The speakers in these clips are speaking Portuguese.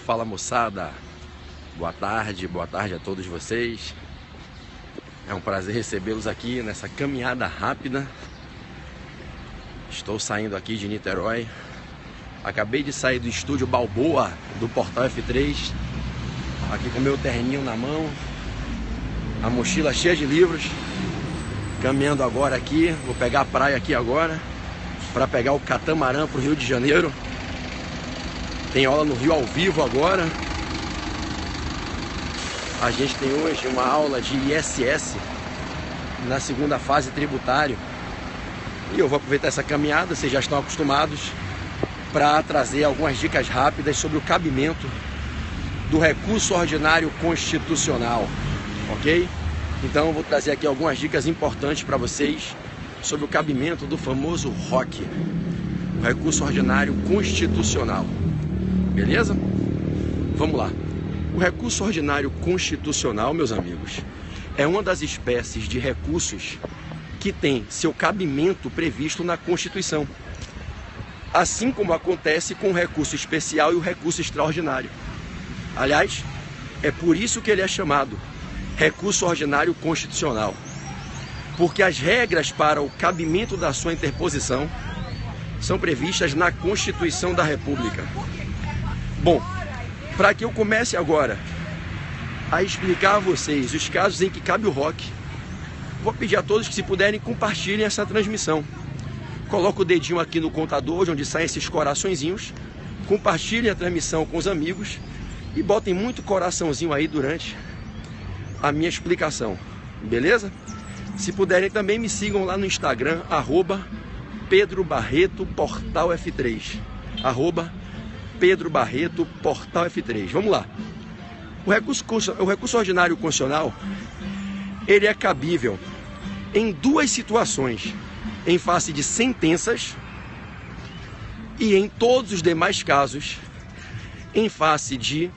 Fala moçada, boa tarde a todos vocês. É um prazer recebê-los aqui nessa caminhada rápida. Estou saindo aqui de Niterói. Acabei de sair do estúdio Balboa do Portal F3, aqui com meu terninho na mão, a mochila cheia de livros. Caminhando agora aqui, vou pegar a praia aqui agora para pegar o catamarã para o Rio de Janeiro. Tem aula no Rio ao vivo agora. A gente tem hoje uma aula de ISS na segunda fase tributário. E eu vou aproveitar essa caminhada, vocês já estão acostumados, para trazer algumas dicas rápidas sobre o cabimento do recurso ordinário constitucional, ok? Então eu vou trazer aqui algumas dicas importantes para vocês sobre o cabimento do famoso ROC, o recurso ordinário constitucional. Beleza? Vamos lá. O recurso ordinário constitucional, meus amigos, é uma das espécies de recursos que tem seu cabimento previsto na Constituição, assim como acontece com o recurso especial e o recurso extraordinário. Aliás, é por isso que ele é chamado recurso ordinário constitucional, porque as regras para o cabimento da sua interposição são previstas na Constituição da República. Bom, para que eu comece agora a explicar a vocês os casos em que cabe o ROC, vou pedir a todos que, se puderem, compartilhem essa transmissão. Coloca o dedinho aqui no contador, de onde saem esses coraçõezinhos. Compartilhem a transmissão com os amigos e botem muito coraçãozinho aí durante a minha explicação. Beleza? Se puderem, também me sigam lá no Instagram, @PedroBarretoPortalF3. @PedroBarretoPortalF3. Vamos lá. O recurso ordinário constitucional, ele é cabível em duas situações: em face de sentenças e, em todos os demais casos, em face de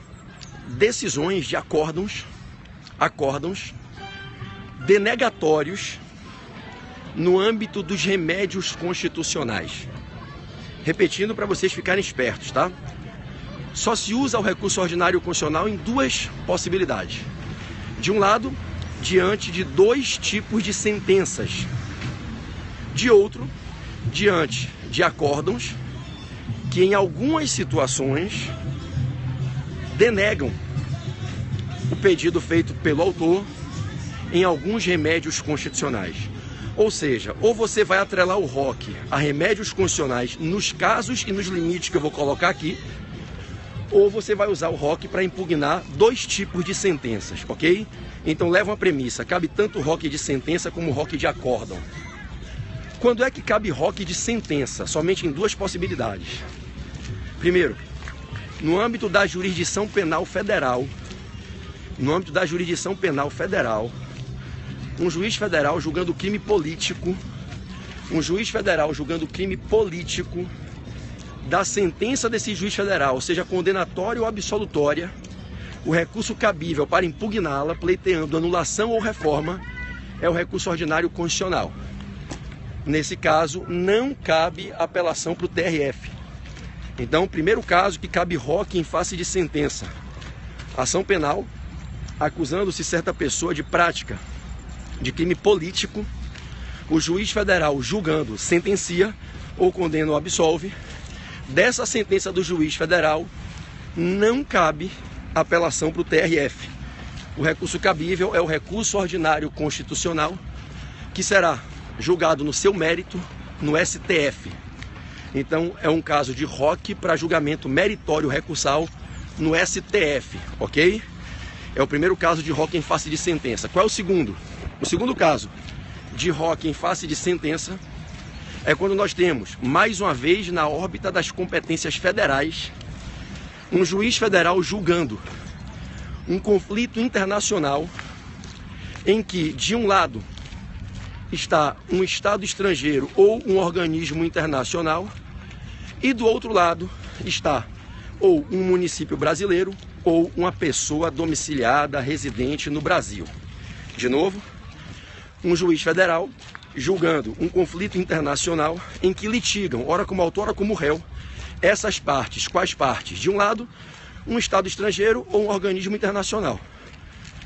decisões de acórdãos denegatórios no âmbito dos remédios constitucionais. Repetindo para vocês ficarem espertos, tá? Só se usa o recurso ordinário constitucional em duas possibilidades. De um lado, diante de dois tipos de sentenças. De outro, diante de acórdãos que, em algumas situações, denegam o pedido feito pelo autor em alguns remédios constitucionais. Ou seja, ou você vai atrelar o ROC a remédios constitucionais nos casos e nos limites que eu vou colocar aqui, ou você vai usar o ROC para impugnar dois tipos de sentenças, ok? Então leva uma premissa: cabe tanto o ROC de sentença como o ROC de acórdão. Quando é que cabe ROC de sentença? Somente em duas possibilidades. Primeiro, no âmbito da jurisdição penal federal. No âmbito da jurisdição penal federal, um juiz federal julgando crime político, da sentença desse juiz federal, seja condenatória ou absolutória, o recurso cabível para impugná-la, pleiteando anulação ou reforma, é o recurso ordinário constitucional. Nesse caso, não cabe apelação para o TRF. Então, o primeiro caso que cabe ROC em face de sentença: ação penal, acusando-se certa pessoa de prática de crime político, o juiz federal julgando sentencia ou condena ou absolve. Dessa sentença do juiz federal não cabe apelação para o TRF. O recurso cabível é o recurso ordinário constitucional, que será julgado no seu mérito no STF. Então é um caso de ROC para julgamento meritório recursal no STF, ok? É o primeiro caso de ROC em face de sentença. Qual é o segundo? O segundo caso de ROC em face de sentença é quando nós temos, mais uma vez na órbita das competências federais, um juiz federal julgando um conflito internacional em que, de um lado, está um Estado estrangeiro ou um organismo internacional, e do outro lado está ou um município brasileiro ou uma pessoa domiciliada, residente no Brasil. De novo, um juiz federal julgando um conflito internacional em que litigam, ora como autor, ora como réu, essas partes. Quais partes? De um lado, um Estado estrangeiro ou um organismo internacional.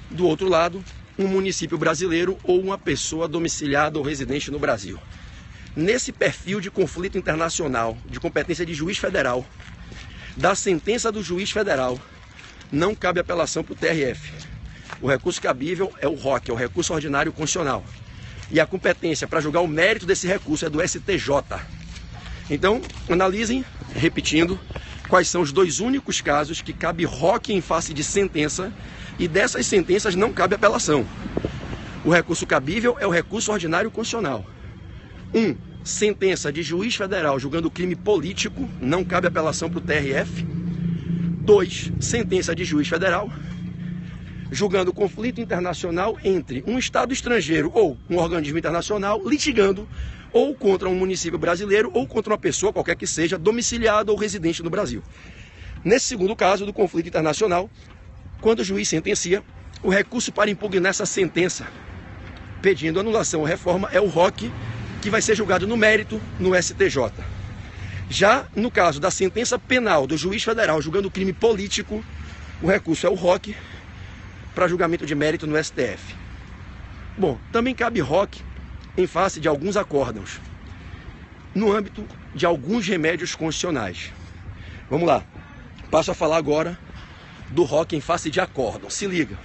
Do outro lado, um município brasileiro ou uma pessoa domiciliada ou residente no Brasil. Nesse perfil de conflito internacional, de competência de juiz federal, da sentença do juiz federal, não cabe apelação para o TRF. O recurso cabível é o ROC, é o recurso ordinário constitucional. E a competência para julgar o mérito desse recurso é do STJ. Então, analisem, repetindo, quais são os dois únicos casos que cabe ROC em face de sentença e dessas sentenças não cabe apelação. O recurso cabível é o recurso ordinário constitucional. 1. Sentença de juiz federal julgando crime político, não cabe apelação para o TRF. 2. Sentença de juiz federal julgando conflito internacional entre um Estado estrangeiro ou um organismo internacional litigando ou contra um município brasileiro ou contra uma pessoa qualquer que seja domiciliada ou residente no Brasil. Nesse segundo caso do conflito internacional, quando o juiz sentencia, o recurso para impugnar essa sentença pedindo anulação ou reforma é o ROC, que vai ser julgado no mérito no STJ. Já no caso da sentença penal do juiz federal julgando crime político, o recurso é o ROC para julgamento de mérito no STF. Bom, também cabe ROC em face de alguns acórdãos, no âmbito de alguns remédios constitucionais. Vamos lá, passo a falar agora do ROC em face de acórdão. Se liga,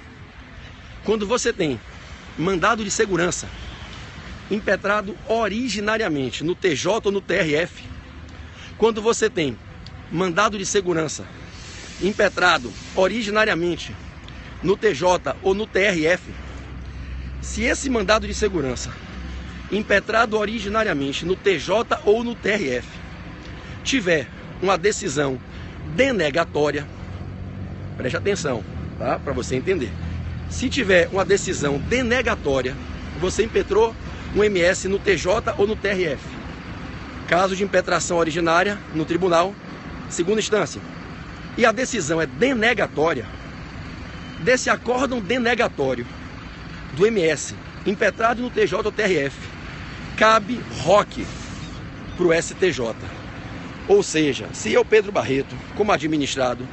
quando você tem mandado de segurança impetrado originariamente no TJ ou no TRF, quando você tem mandado de segurança impetrado originariamente no TJ ou no TRF, se esse mandado de segurança impetrado originariamente no TJ ou no TRF tiver uma decisão denegatória, preste atenção, tá? Para você entender. Se tiver uma decisão denegatória, você impetrou um MS no TJ ou no TRF. Caso de impetração originária no tribunal, segunda instância, e a decisão é denegatória, desse acórdão denegatório do MS impetrado no TJ ou TRF, cabe ROC para o STJ. Ou seja, se eu, Pedro Barreto, como administrado,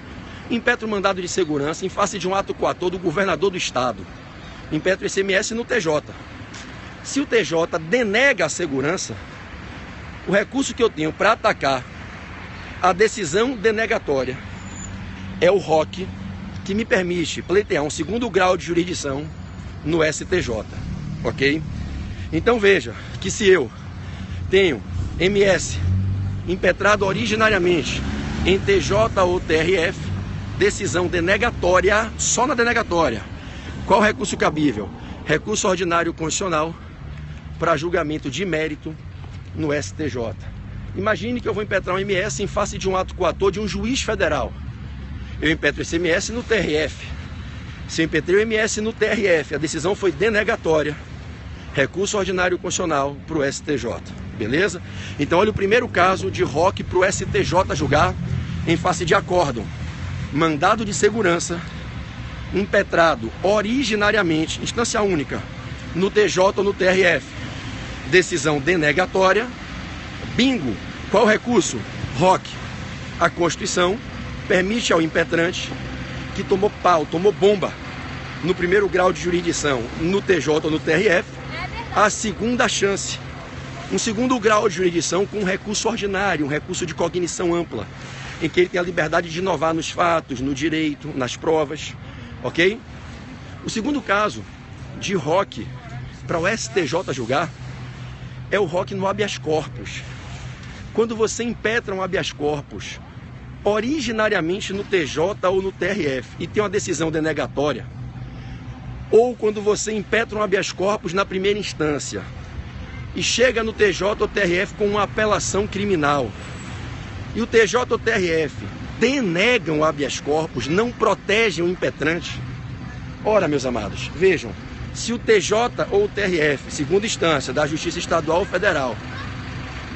impetro mandado de segurança em face de um ato coator do governador do estado, impetro esse MS no TJ. Se o TJ denega a segurança, o recurso que eu tenho para atacar a decisão denegatória é o ROC, que me permite pleitear um segundo grau de jurisdição no STJ, ok? Então veja que se eu tenho MS impetrado originariamente em TJ ou TRF, decisão denegatória, só na denegatória, qual recurso cabível? Recurso ordinário constitucional para julgamento de mérito no STJ. Imagine que eu vou impetrar um MS em face de um ato coator de um juiz federal. Eu impetro esse MS no TRF. Se eu impetrei o MS no TRF, a decisão foi denegatória, recurso ordinário constitucional para o STJ. Beleza? Então olha o primeiro caso de ROC para o STJ julgar em face de acórdão. Mandado de segurança impetrado originariamente, instância única, no TJ ou no TRF. Decisão denegatória. Bingo! Qual o recurso? ROC. A Constituição permite ao impetrante que tomou pau, tomou bomba no primeiro grau de jurisdição no TJ ou no TRF, a segunda chance, um segundo grau de jurisdição com um recurso ordinário, um recurso de cognição ampla, em que ele tem a liberdade de inovar nos fatos, no direito, nas provas, ok? O segundo caso de ROC para o STJ julgar é o ROC no habeas corpus. Quando você impetra um habeas corpus originariamente no TJ ou no TRF e tem uma decisão denegatória, ou quando você impetra um habeas corpus na primeira instância e chega no TJ ou TRF com uma apelação criminal, e o TJ ou TRF denegam o habeas corpus, não protegem o impetrante. Ora, meus amados, vejam, se o TJ ou o TRF, segunda instância da Justiça Estadual ou Federal,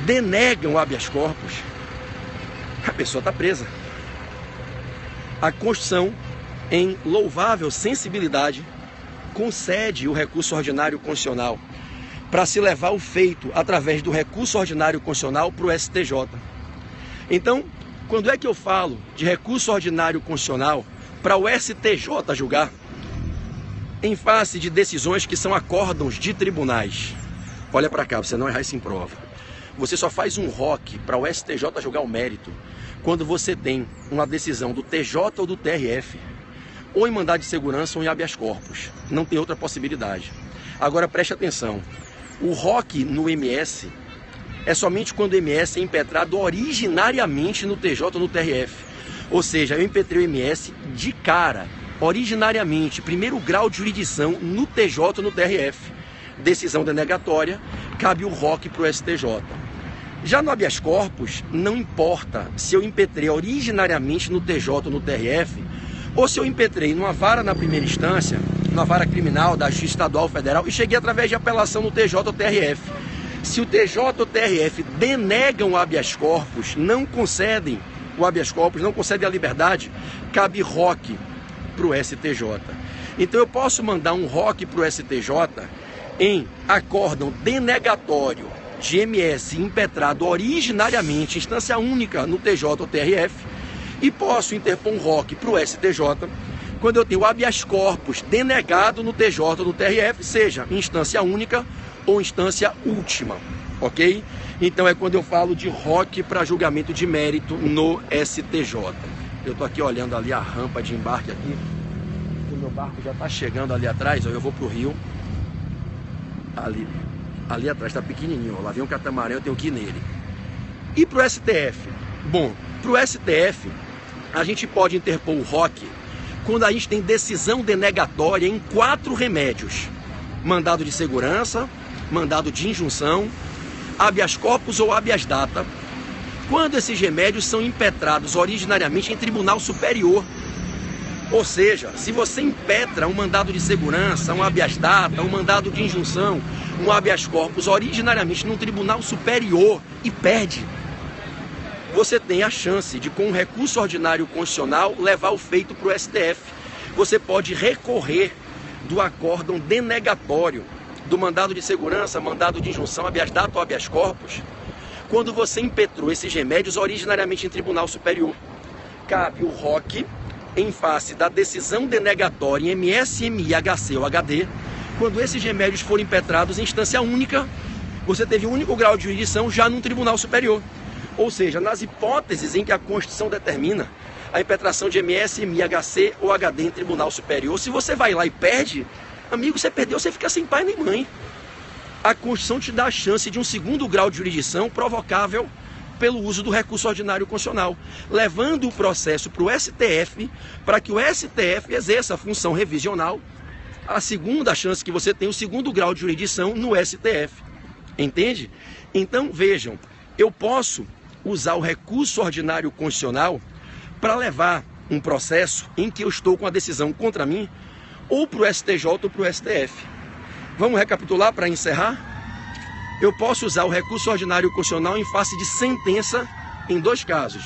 denegam o habeas corpus, a pessoa está presa. A Constituição, em louvável sensibilidade, concede o recurso ordinário constitucional para se levar o feito através do recurso ordinário constitucional para o STJ. Então, Quando é que eu falo de recurso ordinário constitucional para o STJ julgar? Em face de decisões que são acórdãos de tribunais. Olha para cá, você não errar isso em prova. Você só faz um ROC para o STJ julgar o mérito quando você tem uma decisão do TJ ou do TRF, ou em mandado de segurança ou em habeas corpus. Não tem outra possibilidade. Agora preste atenção, o ROC no MS é somente quando o MS é impetrado originariamente no TJ ou no TRF. Ou seja, eu impetrei o MS de cara, originariamente, primeiro grau de jurisdição no TJ ou no TRF. Decisão denegatória, cabe o ROC para o STJ. Já no habeas corpus, não importa se eu impetrei originariamente no TJ ou no TRF, ou se eu impetrei numa vara na primeira instância, numa vara criminal da Justiça Estadual Federal, e cheguei através de apelação no TJ ou TRF. Se o TJ ou TRF denegam o habeas corpus, não concedem o habeas corpus, não concedem a liberdade, cabe ROC para o STJ. Então eu posso mandar um ROC para o STJ em acórdão denegatório de MS impetrado originariamente, instância única no TJ ou TRF, e posso interpor um ROC para o STJ quando eu tenho habeas corpus denegado no TJ ou no TRF, seja instância única ou instância última, ok? Então é quando eu falo de ROC para julgamento de mérito no STJ. Eu estou aqui olhando ali a rampa de embarque aqui, o meu barco já está chegando ali atrás, ó, eu vou para o rio, ali atrás está pequenininho, ó, lá vem um catamarã, eu tenho que ir nele. E para o STF? Bom, para o STF a gente pode interpor o ROC quando a gente tem decisão denegatória em 4 remédios: mandado de segurança, mandado de injunção, habeas corpus ou habeas data, quando esses remédios são impetrados originariamente em tribunal superior. Ou seja, se você impetra um mandado de segurança, um habeas data, um mandado de injunção, um habeas corpus originariamente num tribunal superior e perde, você tem a chance de, com um recurso ordinário constitucional, levar o feito para o STF. Você pode recorrer do acórdão denegatório do mandado de segurança, mandado de injunção, habeas data ou habeas corpus, quando você impetrou esses remédios originariamente em tribunal superior. Cabe o ROC em face da decisão denegatória em MS, MI, HC ou HD, quando esses remédios forem impetrados em instância única, você teve um único grau de jurisdição já num tribunal superior. Ou seja, nas hipóteses em que a Constituição determina a impetração de MS, MI, HC ou HD em tribunal superior, se você vai lá e perde, amigo, você perdeu, você fica sem pai nem mãe. A Constituição te dá a chance de um segundo grau de jurisdição provocável pelo uso do recurso ordinário constitucional, levando o processo para o STF, para que o STF exerça a função revisional, a segunda chance que você tem, o segundo grau de jurisdição no STF. Entende? Então, vejam, eu posso usar o recurso ordinário constitucional para levar um processo em que eu estou com a decisão contra mim, ou para o STJ ou para o STF. Vamos recapitular para encerrar? Eu posso usar o recurso ordinário constitucional em face de sentença em 2 casos.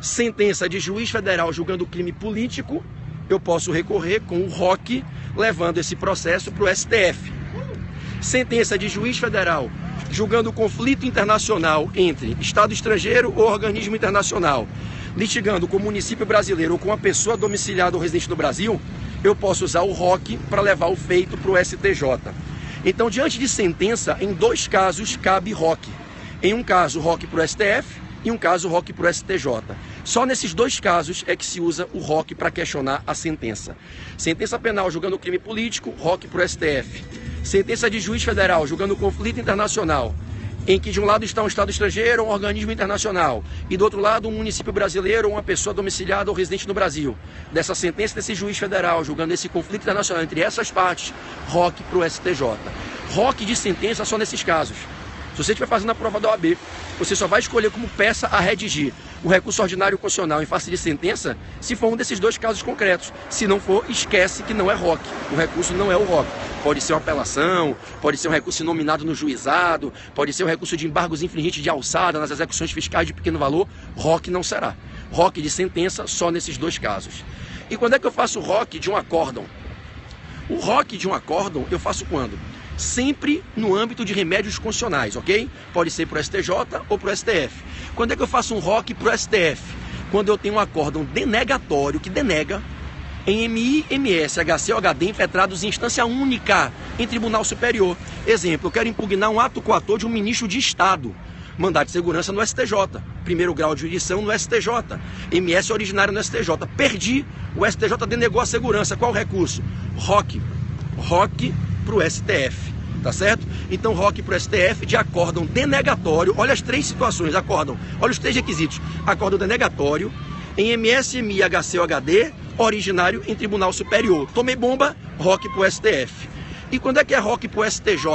Sentença de juiz federal julgando crime político, eu posso recorrer com o ROC, levando esse processo para o STF. Sentença de juiz federal julgando conflito internacional entre Estado estrangeiro ou organismo internacional, litigando com o município brasileiro ou com a pessoa domiciliada ou residente no Brasil, eu posso usar o ROC para levar o feito para o STJ. Então, diante de sentença, em 2 casos cabe ROC. Em um caso, ROC para o STF, e um caso, ROC para o STJ. Só nesses 2 casos é que se usa o ROC para questionar a sentença. Sentença penal julgando crime político, ROC para o STF. Sentença de juiz federal julgando conflito internacional, em que de um lado está um Estado estrangeiro ou um organismo internacional, e do outro lado um município brasileiro ou uma pessoa domiciliada ou residente no Brasil. Dessa sentença desse juiz federal julgando esse conflito internacional entre essas partes, ROC para o STJ. ROC de sentença só nesses casos. Se você estiver fazendo a prova da OAB, você só vai escolher como peça a redigir o recurso ordinário constitucional em face de sentença se for um desses 2 casos concretos. Se não for, esquece que não é ROC. O recurso não é o ROC. Pode ser uma apelação, pode ser um recurso nominado no juizado, pode ser um recurso de embargos infringentes de alçada nas execuções fiscais de pequeno valor. ROC não será. ROC de sentença só nesses 2 casos. E quando é que eu faço o ROC de um acórdão? O ROC de um acórdão eu faço quando? Sempre no âmbito de remédios constitucionais, ok? Pode ser para o STJ ou para o STF. Quando é que eu faço um ROC para o STF? Quando eu tenho um acórdão denegatório, que denega, em MI, MS, HC ou HD impetrados em instância única em tribunal superior. Exemplo, eu quero impugnar um ato coator de um ministro de Estado. Mandado de segurança no STJ. Primeiro grau de jurisdição no STJ. MS originário no STJ. Perdi, o STJ denegou a segurança. Qual o recurso? ROC. ROC para o STF. Tá certo? Então, ROC para o STF de acórdão denegatório. Olha as três situações, acórdão. Olha os três requisitos. Acórdão denegatório em MS, MI, HC ou HD, originário em tribunal superior. Tomei bomba, ROC para o STF. E quando é que é ROC para o STJ?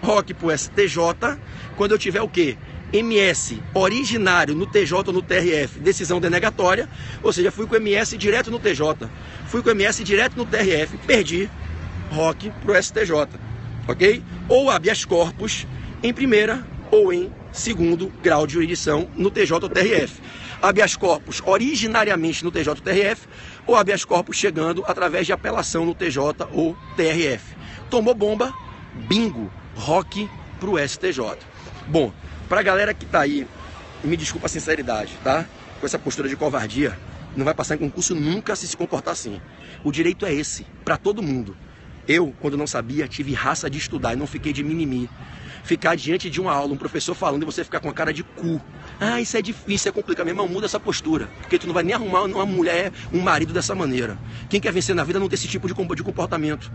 ROC para o STJ, quando eu tiver o quê? MS originário no TJ ou no TRF, decisão denegatória, ou seja, fui com MS direto no TJ, fui com MS direto no TRF, perdi, ROC para o STJ, ok? Ou habeas corpus em primeira ou em segundo grau de jurisdição no TJ ou TRF. Habeas corpus originariamente no TJ ou TRF, ou habeas corpus chegando através de apelação no TJ ou TRF. Tomou bomba, bingo, ROC para o STJ. Bom, para a galera que tá aí, me desculpa a sinceridade, tá? Com essa postura de covardia, não vai passar em concurso nunca se comportar assim. O direito é esse, para todo mundo. Eu, quando não sabia, tive raça de estudar e não fiquei de mimimi. Ficar diante de uma aula, um professor falando e você ficar com a cara de cu. Ah, isso é difícil, é complicado. Meu irmão, muda essa postura. Porque tu não vai nem arrumar uma mulher, um marido dessa maneira. Quem quer vencer na vida não tem esse tipo de comportamento.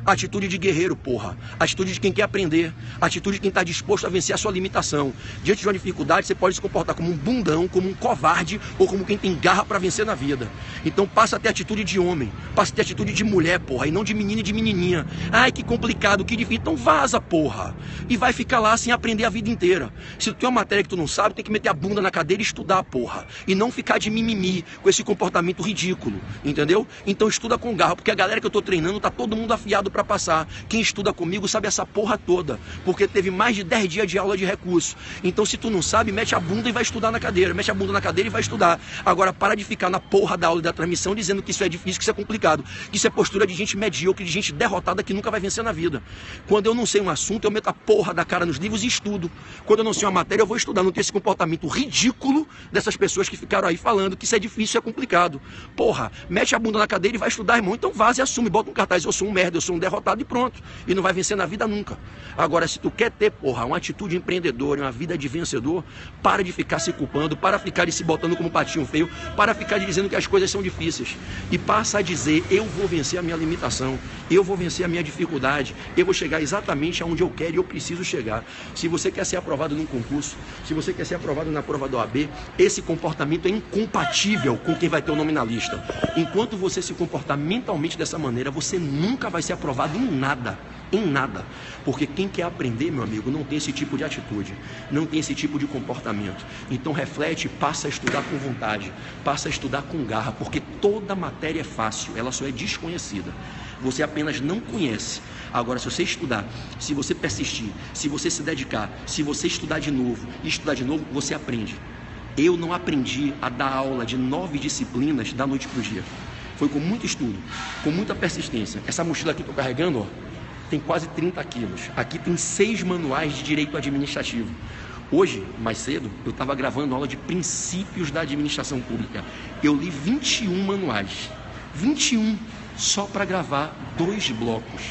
Atitude de guerreiro, porra. Atitude de quem quer aprender. Atitude de quem está disposto a vencer a sua limitação. Diante de uma dificuldade, você pode se comportar como um bundão, como um covarde ou como quem tem garra para vencer na vida. Então passa a ter atitude de homem. Passa a ter atitude de mulher, porra. E não de menino e de menininha. Ai, que complicado, que difícil. Então vaza, porra. E vai ficar lá sem aprender a vida inteira. Se tu tem uma matéria que tu não sabe, tem que meter a bunda na cadeira e estudar, porra. E não ficar de mimimi com esse comportamento ridículo. Entendeu? Então estuda com garra. Porque a galera que eu tô treinando, tá todo mundo afiado para passar. Quem estuda comigo sabe essa porra toda, porque teve mais de 10 dias de aula de recurso. Então se tu não sabe, mete a bunda e vai estudar na cadeira, mete a bunda na cadeira e vai estudar. Agora para de ficar na porra da aula e da transmissão dizendo que isso é difícil, que isso é complicado, que isso é postura de gente medíocre, de gente derrotada que nunca vai vencer na vida. Quando eu não sei um assunto, eu meto a porra da cara nos livros e estudo. Quando eu não sei uma matéria, eu vou estudar. Não tem esse comportamento ridículo dessas pessoas que ficaram aí falando que isso é difícil, é complicado. Porra, mete a bunda na cadeira e vai estudar, irmão. Então vaza e assume, bota um cartaz, eu sou um merda, eu sou um derrotado e pronto. E não vai vencer na vida nunca. Agora, se tu quer ter, porra, uma atitude empreendedora, uma vida de vencedor, para de ficar se culpando, para ficar de se botando como patinho feio, para ficar de dizendo que as coisas são difíceis. E passa a dizer, eu vou vencer a minha limitação, eu vou vencer a minha dificuldade, eu vou chegar exatamente aonde eu quero e eu preciso chegar. Se você quer ser aprovado num concurso, se você quer ser aprovado na prova da OAB, esse comportamento é incompatível com quem vai ter o nome na lista. Enquanto você se comportar mentalmente dessa maneira, você nunca vai ser aprovado em nada, porque quem quer aprender, meu amigo, não tem esse tipo de atitude, não tem esse tipo de comportamento. Então reflete, passa a estudar com vontade, passa a estudar com garra, porque toda matéria é fácil, ela só é desconhecida, você apenas não conhece. Agora, se você estudar, se você persistir, se você se dedicar, se você estudar de novo, você aprende. Eu não aprendi a dar aula de 9 disciplinas da noite para o dia. Foi com muito estudo, com muita persistência. Essa mochila aqui que eu estou carregando, ó, tem quase 30 quilos. Aqui tem 6 manuais de direito administrativo. Hoje, mais cedo, eu estava gravando aula de princípios da administração pública. Eu li 21 manuais. 21 só para gravar 2 blocos.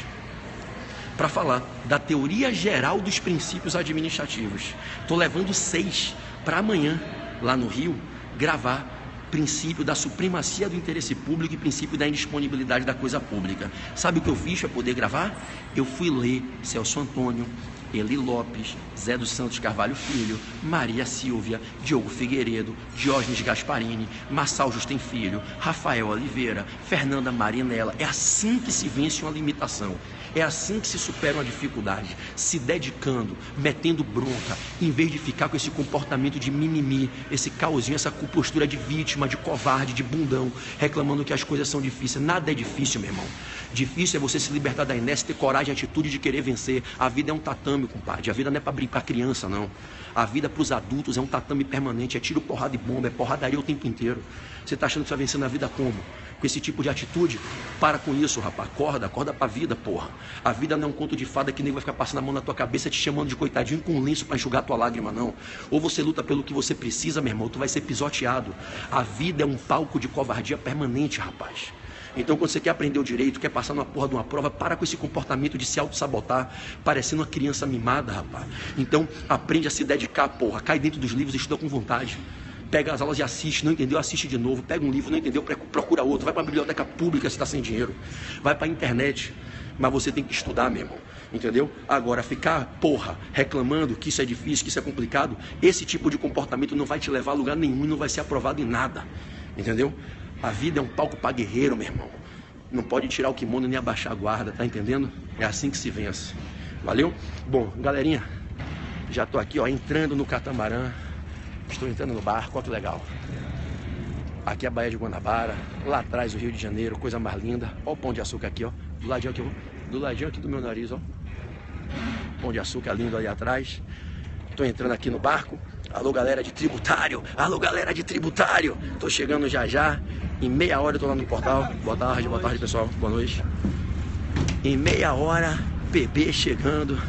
Para falar da teoria geral dos princípios administrativos. Estou levando 6 para amanhã, lá no Rio, gravar princípio da supremacia do interesse público e princípio da indisponibilidade da coisa pública. Sabe o que eu fiz para poder gravar? Eu fui ler Celso Antônio, Eli Lopes, Zé dos Santos Carvalho Filho, Maria Silvia, Diogo Figueiredo, Diógenes Gasparini, Marçal Justem Filho, Rafael Oliveira, Fernanda Marinella. É assim que se vence uma limitação. É assim que se supera uma dificuldade, se dedicando, metendo bronca, em vez de ficar com esse comportamento de mimimi, esse caosinho, essa postura de vítima, chama de covarde, de bundão, reclamando que as coisas são difíceis. Nada é difícil, meu irmão. Difícil é você se libertar da inércia, ter coragem, atitude de querer vencer. A vida é um tatame, compadre. A vida não é para brincar criança, não. A vida para os adultos é um tatame permanente. É tiro, porrada e bomba, é porradaria o tempo inteiro. Você tá achando que você vai vencer na vida como? Com esse tipo de atitude? Para com isso, rapaz. Acorda pra vida, porra. A vida não é um conto de fada que nem vai ficar passando a mão na tua cabeça te chamando de coitadinho com um lenço para enxugar tua lágrima, não. Ou você luta pelo que você precisa, meu irmão, tu vai ser pisoteado. A vida é um palco de covardia permanente, rapaz. Então, quando você quer aprender o direito, quer passar numa porra de uma prova, para com esse comportamento de se auto-sabotar, parecendo uma criança mimada, rapaz. Então, aprende a se dedicar, porra. Cai dentro dos livros e estuda com vontade. Pega as aulas e assiste, não entendeu? Assiste de novo. Pega um livro, não entendeu? Procura outro. Vai para a biblioteca pública se está sem dinheiro. Vai para a internet. Mas você tem que estudar, meu irmão. Entendeu? Agora, ficar, porra, reclamando que isso é difícil, que isso é complicado, esse tipo de comportamento não vai te levar a lugar nenhum e não vai ser aprovado em nada. Entendeu? A vida é um palco para guerreiro, meu irmão. Não pode tirar o kimono nem abaixar a guarda, tá entendendo? É assim que se vence. Valeu? Bom, galerinha, já tô aqui, ó, entrando no catamarã. Estou entrando no barco, olha que legal. Aqui é a Baía de Guanabara, lá atrás o Rio de Janeiro, coisa mais linda. Olha o Pão de Açúcar aqui, ó. Do ladinho aqui do meu nariz, ó. Pão de Açúcar lindo ali atrás. Tô entrando aqui no barco. Alô, galera de tributário. Alô, galera de tributário. Tô chegando já. Em meia hora eu tô lá no portal. Boa tarde, pessoal. Boa noite. Em meia hora, PB chegando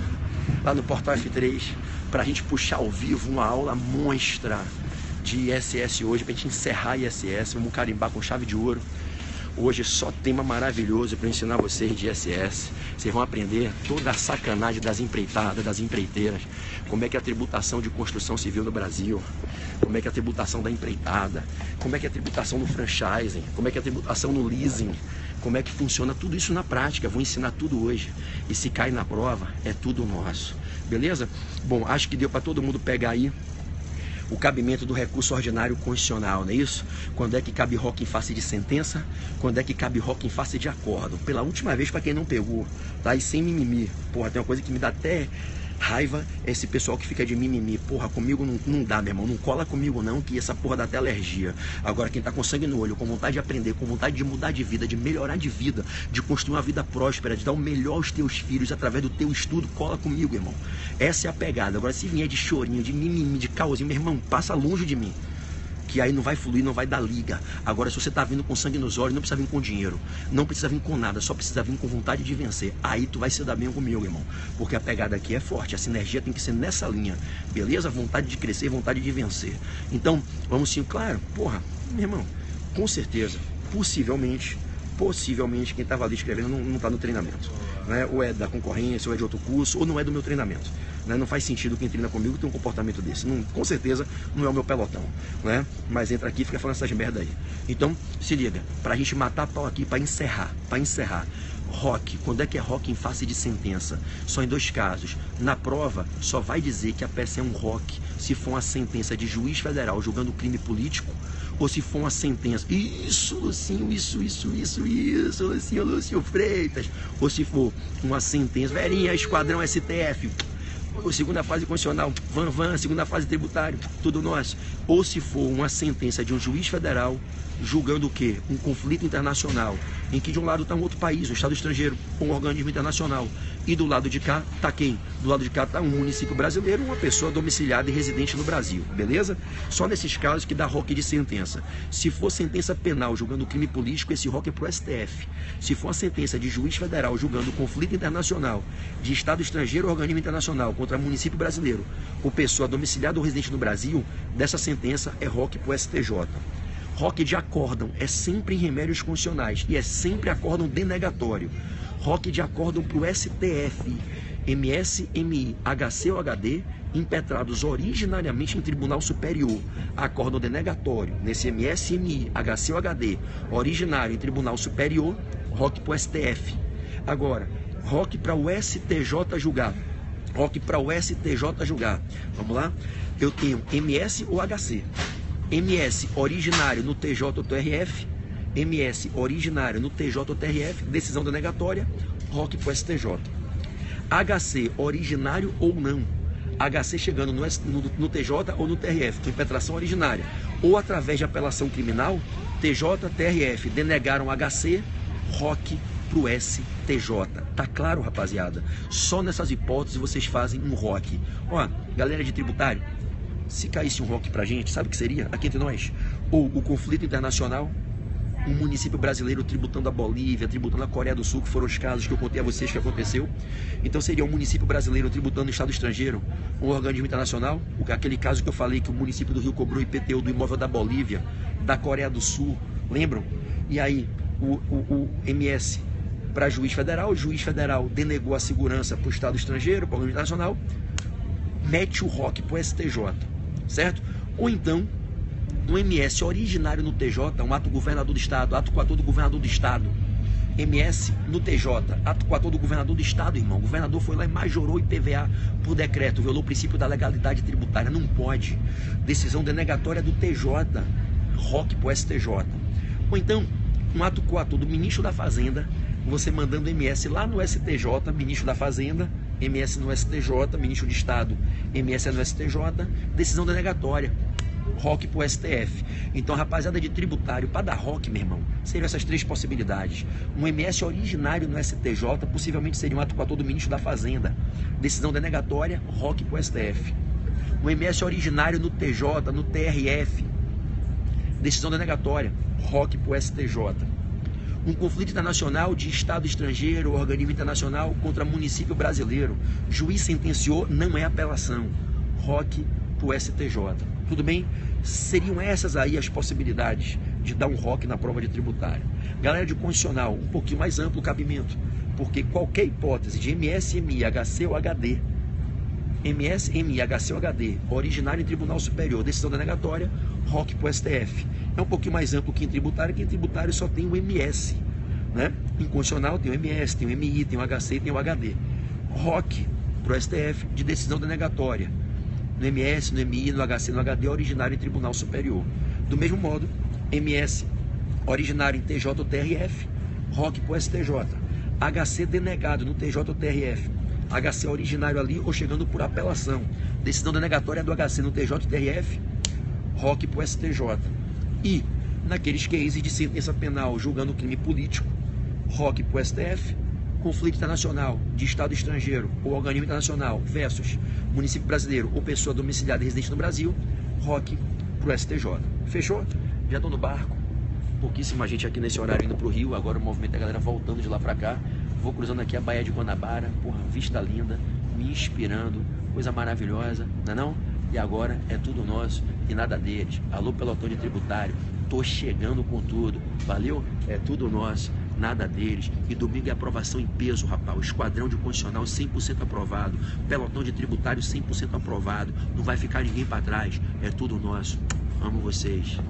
lá no portal F3 pra gente puxar ao vivo uma aula monstra de ISS hoje, pra gente encerrar ISS. Vamos carimbar com chave de ouro. Hoje só tema maravilhoso para ensinar vocês de ISS. Vocês vão aprender toda a sacanagem das empreitadas, das empreiteiras. Como é que é a tributação de construção civil no Brasil. Como é que é a tributação da empreitada. Como é que é a tributação no franchising. Como é que é a tributação no leasing. Como é que funciona tudo isso na prática. Vou ensinar tudo hoje. E se cai na prova, é tudo nosso. Beleza? Bom, acho que deu para todo mundo pegar aí o cabimento do recurso ordinário constitucional, não é isso? Quando é que cabe ROC em face de sentença? Quando é que cabe ROC em face de acordo? Pela última vez, para quem não pegou, tá? E sem mimimi. Porra, tem uma coisa que me dá até raiva, esse pessoal que fica de mimimi. Porra, comigo não dá, meu irmão. Não cola comigo não, que essa porra dá até alergia. Agora, quem tá com sangue no olho, com vontade de aprender, com vontade de mudar de vida, de melhorar de vida, de construir uma vida próspera, de dar o melhor aos teus filhos através do teu estudo, cola comigo, irmão. Essa é a pegada. Agora, se vier de chorinho, de mimimi, de causinho, meu irmão, passa longe de mim. Que aí não vai fluir, não vai dar liga. Agora, se você tá vindo com sangue nos olhos, não precisa vir com dinheiro, não precisa vir com nada, só precisa vir com vontade de vencer. Aí tu vai se dar bem comigo, irmão. Porque a pegada aqui é forte, a sinergia tem que ser nessa linha, beleza? Vontade de crescer, vontade de vencer. Então, vamos sim, claro, porra, meu irmão, com certeza, possivelmente, quem estava ali escrevendo não está no treinamento, né? Ou é da concorrência, ou é de outro curso, ou não é do meu treinamento, né? Não faz sentido quem treina comigo ter um comportamento desse, não, com certeza não é o meu pelotão, né? Mas entra aqui e fica falando essas merda aí. Então, se liga, pra gente matar a pau aqui, para encerrar, ROC, quando é que é ROC em face de sentença? Só em dois casos. Na prova, só vai dizer que a peça é um ROC se for uma sentença de juiz federal julgando crime político, ou se for uma sentença, isso, Lucinho, Lucinho, Lúcio Freitas, ou se for uma sentença, Verinha, Esquadrão STF, segunda fase constitucional, Van, segunda fase tributário, tudo nosso. Ou se for uma sentença de um juiz federal julgando o quê? Um conflito internacional, em que de um lado está um outro país, um estado estrangeiro, um organismo internacional, e do lado de cá está quem? Do lado de cá está um município brasileiro, uma pessoa domiciliada e residente no Brasil, beleza? Só nesses casos que dá ROC de sentença. Se for sentença penal julgando crime político, esse ROC é pro STF. Se for uma sentença de juiz federal julgando conflito internacional, de estado estrangeiro ou organismo internacional contra município brasileiro, ou pessoa domiciliada ou residente no Brasil, dessa sentença é ROC pro STJ. ROC de acórdão é sempre em remédios constitucionais e é sempre acórdão denegatório. ROC de acórdão para o STF, MS, MI, HC ou HD, impetrados originariamente em Tribunal Superior. Acórdão denegatório nesse MS, MI, HC ou HD, originário em Tribunal Superior, ROC para o STF. Agora, ROC para o STJ julgar. ROC para o STJ julgar. Vamos lá? Eu tenho MS ou HC. MS originário no TJ ou TRF, MS originário no TJ ou TRF, decisão denegatória, ROC para o STJ. HC originário ou não, HC chegando no TJ ou no TRF, com impetração originária, ou através de apelação criminal, TJ, TRF denegaram HC, ROC para o STJ. Tá claro, rapaziada? Só nessas hipóteses vocês fazem um ROC. Ó, galera de tributário, se caísse um ROC pra gente, sabe o que seria? Aqui entre nós, ou o conflito internacional, um município brasileiro tributando a Bolívia, tributando a Coreia do Sul, que foram os casos que eu contei a vocês que aconteceu. Então seria um município brasileiro tributando o Estado estrangeiro, um organismo internacional, aquele caso que eu falei que o município do Rio cobrou o IPTU do imóvel da Bolívia, da Coreia do Sul, lembram? E aí o MS para juiz federal, o juiz federal denegou a segurança para o Estado estrangeiro, para o organismo internacional, mete o ROC para o STJ, certo? Ou então um MS originário no TJ, um ato governador do Estado, ato coator do governador do Estado. MS no TJ, ato coator do governador do Estado, irmão. O governador foi lá e majorou IPVA por decreto, violou o princípio da legalidade tributária. Não pode. Decisão denegatória do TJ, ROC pro STJ. Ou então, um ato coator do ministro da Fazenda, você mandando MS lá no STJ, ministro da Fazenda, MS no STJ, ministro de Estado, MS no STJ, decisão denegatória. ROC pro STF. Então, rapaziada de tributário, para dar ROC, meu irmão, seriam essas três possibilidades. Um MS originário no STJ, possivelmente seria um ato coator do ministro da Fazenda. Decisão denegatória, ROC pro STF. Um MS originário no TJ, no TRF. Decisão denegatória, ROC pro STJ. Um conflito internacional de Estado estrangeiro ou organismo internacional contra município brasileiro. Juiz sentenciou, não é apelação. ROC pro STJ. Tudo bem? Seriam essas aí as possibilidades de dar um ROC na prova de tributário. Galera de constitucional, um pouquinho mais amplo o cabimento, porque qualquer hipótese de MS, MI, HC ou HD, MS, MI, HC ou HD, originário em Tribunal Superior, decisão denegatória, ROC para o STF. É um pouquinho mais amplo que em tributário só tem o MS. Né? Em constitucional tem o MS, tem o MI, tem o HC e tem o HD. ROC para o STF de decisão denegatória. No MS, no MI, no HC, no HD, originário em Tribunal Superior. Do mesmo modo, MS, originário em TJ ou TRF, ROC para o STJ. HC denegado no TJ ou TRF. HC originário ali ou chegando por apelação. Decisão denegatória do HC no TJ ou TRF, ROC para o STJ. E, naqueles cases de sentença penal julgando crime político, ROC para o STF. Conflito internacional de Estado estrangeiro ou organismo internacional versus município brasileiro ou pessoa domiciliada e residente no Brasil, ROC pro STJ. Fechou? Já estou no barco. Pouquíssima gente aqui nesse horário indo pro Rio. Agora o movimento da galera voltando de lá para cá. Vou cruzando aqui a Baía de Guanabara. Porra, vista linda, me inspirando. Coisa maravilhosa, não é não? E agora é tudo nosso e nada deles. Alô, pelotão de tributário. Tô chegando com tudo. Valeu? É tudo nosso. Nada deles. E domingo é aprovação em peso, rapaz. O esquadrão de constitucional 100% aprovado. Pelotão de tributário 100% aprovado. Não vai ficar ninguém para trás. É tudo nosso. Amo vocês.